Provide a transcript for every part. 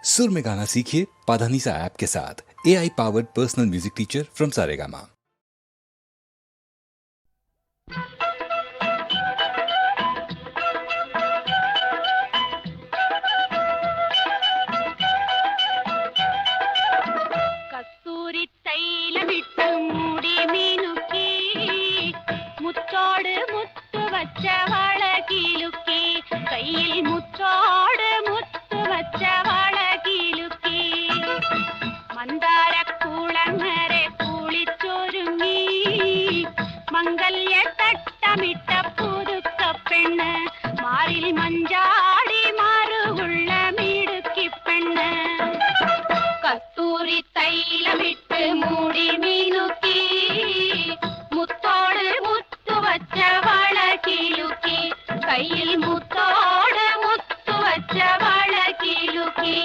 सुर में गाना सीखिए पाधानीसा ऐप के साथ। AI powered personal music teacher from Saregama. കസ്തൂരി തൈലമിട്ട് മൂടി മീനുക്കി മുത്തോട് മുത്തുവച്ച വളകിലുക്കി കയ്യിൽ മുത്തോട് മുത്തുവച്ച വളകിലുക്കി മന്ദാരക്കുളങ്ങരെ കുളിച്ചൊരുങ്ങി മംഗല്യ തട്ടമിട്ട പുതുക്കപ്പെണ്ണ് മാറിൽ മഞ്ചാടി മാറുള്ള മിടുക്കി പെണ്ണ് കസ്തൂരി തൈലമിട്ട് മൂടി മീനുക്കി മുത്തോട് മുത്തുവച്ച വളകിലുക്കി കയ്യിൽ മുത്തോട് മുത്തുവച്ച വളകിലുക്കി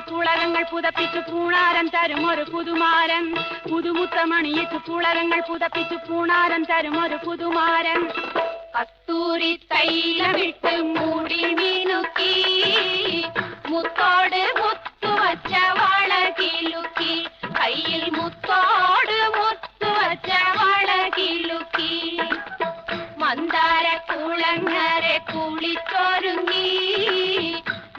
പുളകങ്ങൾ പുതപ്പിച്ചു പൂണാരം തരും ഒരു പുതുമാരൻ പുതുമുത്തമണിയിച്ചു പുളകങ്ങൾ പുതപ്പിച്ചു പൂണാരം തരും ഒരു പുതുമാരൻ കസ്തൂരി തൈലമിട്ട് മൂടി മീനുക്കി മുത്തോട് മുത്തുവച്ച വളകിലുക്കി കയ്യിൽ മുത്തോട് മുത്തുവച്ച വളകിലുക്കി മന്ദാര കുളങ്ങരെ കുളിച്ചൊരുങ്ങി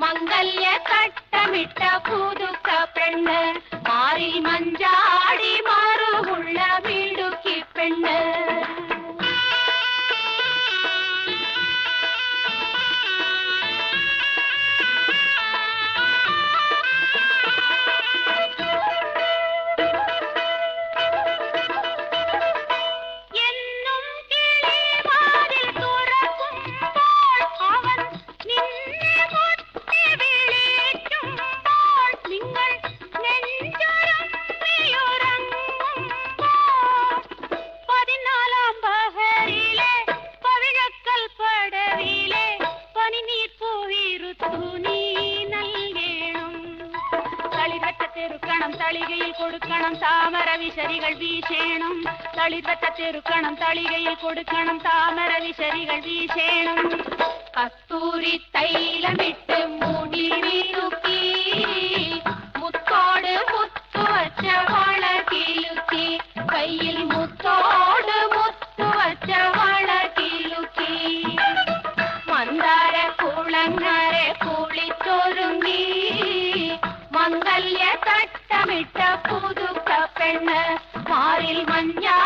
മംഗല്യ തട്ടമിട്ട പുതുക്ക പെണ്ണ് മാറിൽ മഞ്ചാടി മാറുള്ള മിടുക്കി പെണ്ണ് തളികയിൽ കൊടുക്കണം താമര വിശരികൾ വീശേണം തളിർവറ്റ തെറുക്കണം തളികയിൽ കൊടുക്കണം താമര വിശരികൾ വീശേണം കസ്തൂരി തൈലമിട്ട് മൂടി മീനുക്കി മുത്തോട് മുത്തുവച്ച വളകിലുക്കി കയ്യിൽ മുത്തോട് മുത്തുവച്ച വളകിലുക്കി മന്ദാര കുളങ്ങരെ കുളിച്ചൊരുങ്ങി മംഗല്യ തട്ടമിട്ട പുതുക്ക പെണ്ണ് മാറിൽ മഞ്ഞാ